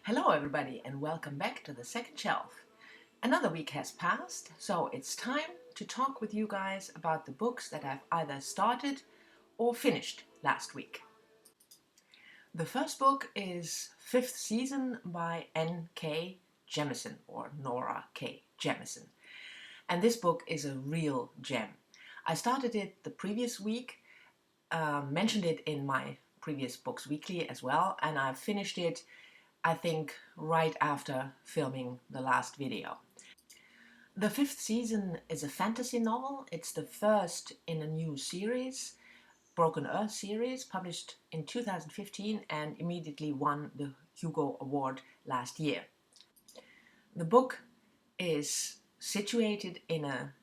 Hello everybody and welcome back to the second shelf. Another week has passed, so it's time to talk with you guys about the books that I've either started or finished last week. The first book is Fifth Season by N.K. Jemisin, or Nora K. Jemisin. And this book is a real gem. I started it the previous week, mentioned it in my previous Books Weekly as well, and I finished it I think right after filming the last video. The Fifth Season is a fantasy novel. It's the first in a new series, Broken Earth series, published in 2015 and immediately won the Hugo Award last year. The book is situated in a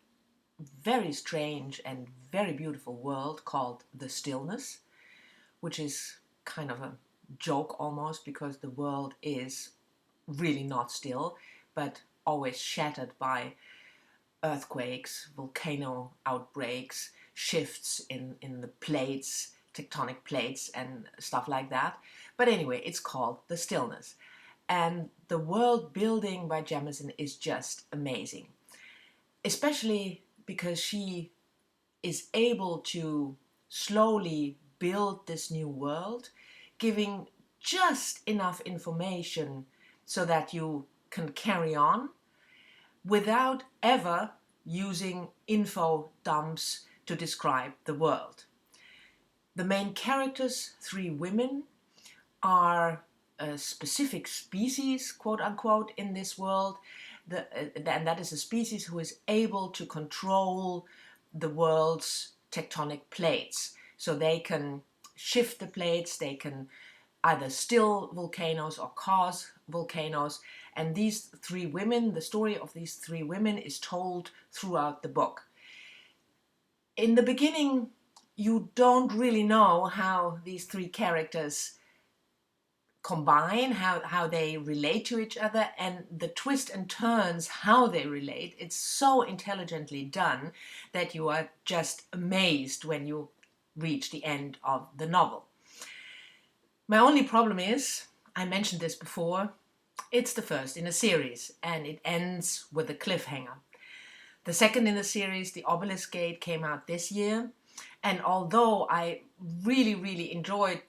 very strange and very beautiful world called The Stillness, which is kind of a joke almost, because the world is really not still, but always shattered by earthquakes, volcano outbreaks, shifts in the plates, tectonic plates and stuff like that. But anyway, it's called The Stillness. And the world building by Jemisin is just amazing, especially because she is able to slowly build this new world, giving just enough information so that you can carry on without ever using info dumps to describe the world. The main characters, three women, are a specific species, quote unquote, in this world, and that is a species who is able to control the world's tectonic plates. So they can shift the plates, they can either still volcanoes or cause volcanoes. And these three women, the story of these three women is told throughout the book. In the beginning, you don't really know how these three characters combine, how they relate to each other, and the twist and turns how they relate. It's so intelligently done that you are just amazed when you reach the end of the novel. My only problem is, I mentioned this before, it's the first in a series and it ends with a cliffhanger. The second in the series, The Obelisk Gate, came out this year, and although I really enjoyed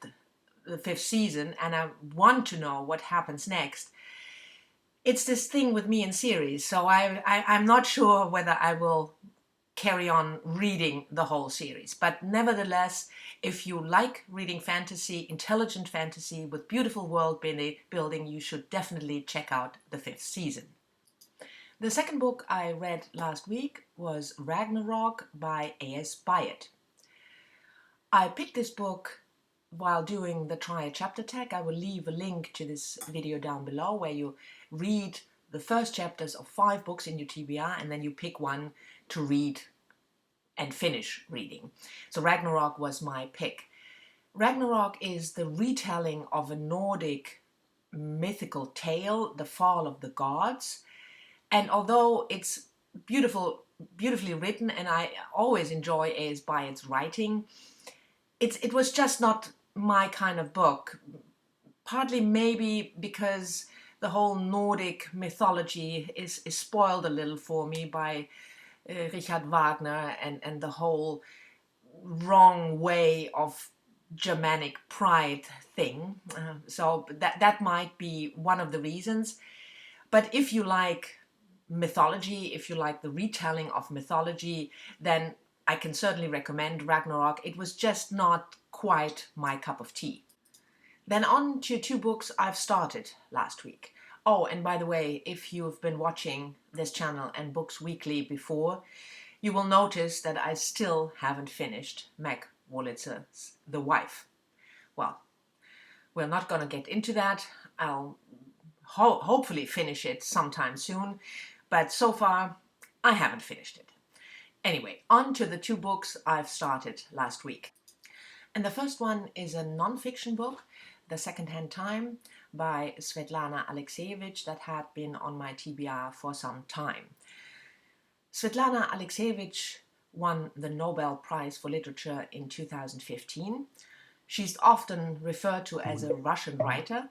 the fifth season and I want to know what happens next, it's this thing with me in series, so I'm not sure whether I will carry on reading the whole series. But nevertheless, if you like reading fantasy, intelligent fantasy with beautiful world building, you should definitely check out the fifth season. The second book I read last week was Ragnarok by A.S. Byatt. I picked this book while doing the Try a Chapter tag. I will leave a link to this video down below where you read the first chapters of 5 books in your TBR and then you pick one to read and finish reading. So Ragnarok was my pick. Ragnarok is the retelling of a Nordic mythical tale, the fall of the gods. And although it's beautifully written, and I always enjoy A.S. Byatt's writing, it was just not my kind of book. Partly maybe because the whole Nordic mythology is spoiled a little for me by Richard Wagner and the whole wrong way of Germanic pride thing. So that might be one of the reasons. But if you like mythology, if you like the retelling of mythology, then I can certainly recommend Ragnarok. It was just not quite my cup of tea. Then on to 2 books I've started last week. Oh, and by the way, if you've been watching this channel and Books Weekly before, you will notice that I still haven't finished Meg Wolitzer's The Wife. Well, we're not going to get into that. I'll hopefully finish it sometime soon, but so far I haven't finished it. Anyway, on to the 2 books I've started last week. And the first one is a non-fiction book, The Secondhand Time by Svetlana Alexievich, that had been on my TBR for some time. Svetlana Alexievich won the Nobel Prize for Literature in 2015. She's often referred to as a Russian writer,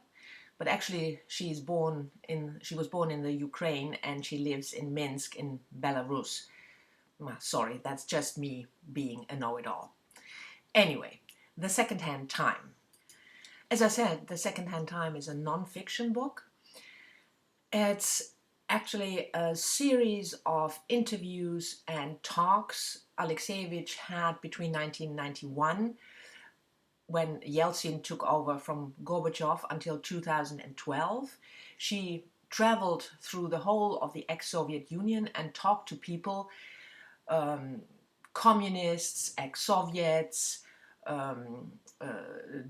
but actually she was born in the Ukraine, and she lives in Minsk in Belarus. Sorry, that's just me being a know-it-all. Anyway, The Secondhand Time. As I said, The Secondhand Time is a non-fiction book. It's actually a series of interviews and talks Alexievich had between 1991, when Yeltsin took over from Gorbachev, until 2012. She traveled through the whole of the ex-Soviet Union and talked to people, communists, ex-Soviets,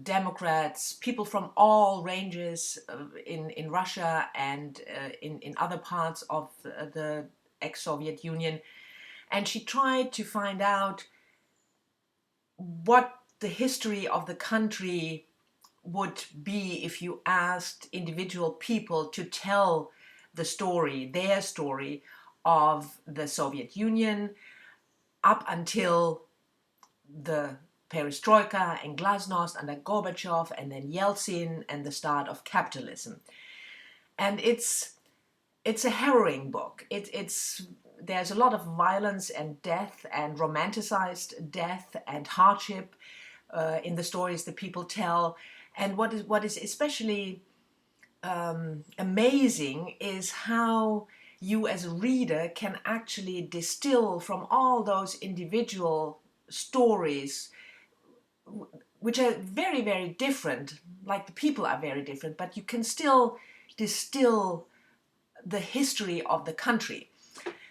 Democrats, people from all ranges in Russia and in other parts of the ex-Soviet Union. And she tried to find out what the history of the country would be if you asked individual people to tell the story, their story of the Soviet Union up until the perestroika and glasnost under Gorbachev, and then Yeltsin and the start of capitalism. And it's a harrowing book. There's a lot of violence and death and romanticized death and hardship in the stories that people tell. And what is especially amazing is how you as a reader can actually distill from all those individual stories, which are very, very different, like the people are very different, but you can still distill the history of the country.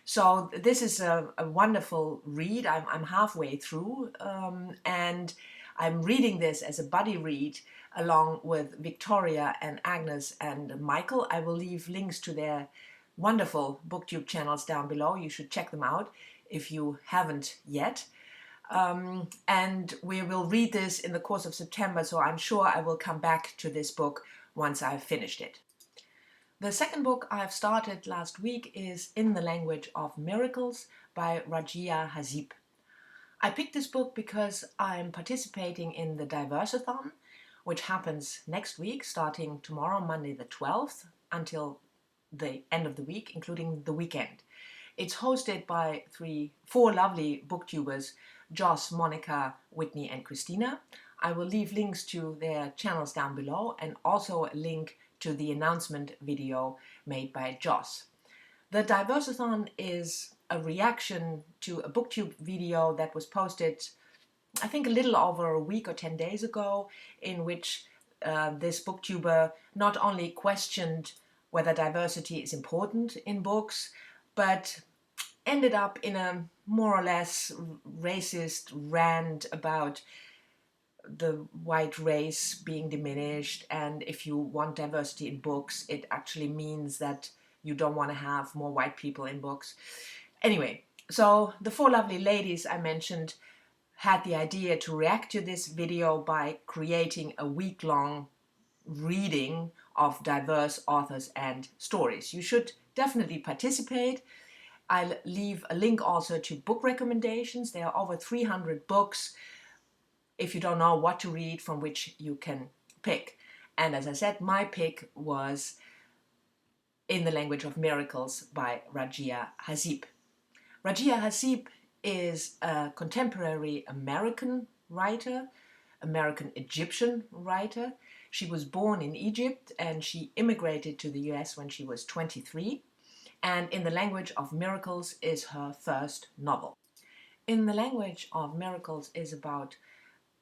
So this is a wonderful read. I'm halfway through, and I'm reading this as a buddy read along with Victoria and Agnes and Michael. I will leave links to their wonderful BookTube channels down below. You should check them out if you haven't yet. And we will read this in the course of September, so I'm sure I will come back to this book once I've finished it. The second book I've started last week is In the Language of Miracles by Rajia Hassib. I picked this book because I'm participating in the Diversathon, which happens next week, starting tomorrow, Monday the 12th, until the end of the week, including the weekend. It's hosted by four lovely booktubers, Joss, Monica, Whitney and Christina. I will leave links to their channels down below, and also a link to the announcement video made by Joss. The Diversathon is a reaction to a booktube video that was posted, I think, a little over a week or 10 days ago, in which this booktuber not only questioned whether diversity is important in books, but ended up in a more or less racist rant about the white race being diminished, and if you want diversity in books, it actually means that you don't want to have more white people in books. Anyway, so the four lovely ladies I mentioned had the idea to react to this video by creating a week-long reading of diverse authors and stories. You should definitely participate. I'll leave a link also to book recommendations. There are over 300 books, if you don't know what to read, from which you can pick. And as I said, my pick was In the Language of Miracles by Rajia Hassib. Rajia Hassib is a contemporary American writer, American Egyptian writer. She was born in Egypt and she immigrated to the US when she was 23. And In the Language of Miracles is her first novel. In the Language of Miracles is about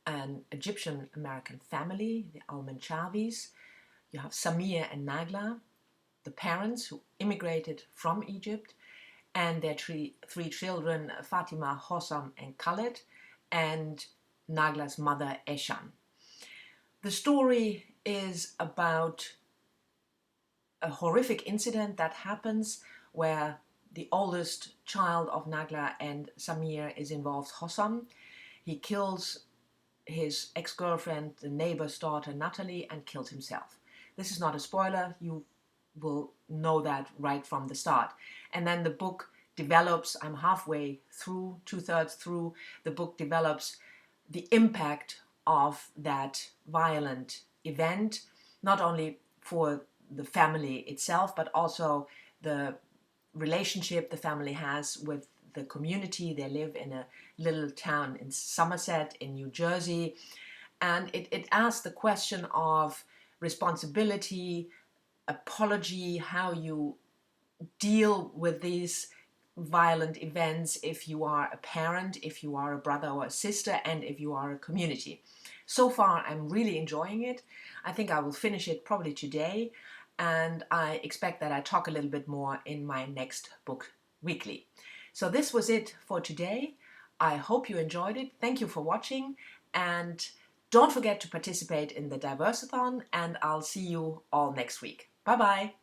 an Egyptian-American family, the Al-Menchavis. You have Samir and Nagla, the parents who immigrated from Egypt, and their three children, Fatima, Hossam and Khaled, and Nagla's mother, Eshan. The story is about a horrific incident that happens where the oldest child of Nagla and Samir is involved, Hossam. He kills his ex-girlfriend, the neighbor's daughter, Natalie, and kills himself. This is not a spoiler. You will know that right from the start. And then the book develops, I'm halfway through, 2/3 through, the book develops the impact of that violent event, not only for the family itself, but also the relationship the family has with the community. They live in a little town in Somerset in New Jersey, and it asks the question of responsibility, apology, how you deal with these violent events if you are a parent, if you are a brother or a sister, and if you are a community. So far, I'm really enjoying it. I think I will finish it probably today, and I expect that I talk a little bit more in my next book weekly. So this was it for today. I hope you enjoyed it. Thank you for watching, and don't forget to participate in the Diversathon, and I'll see you all next week. Bye bye.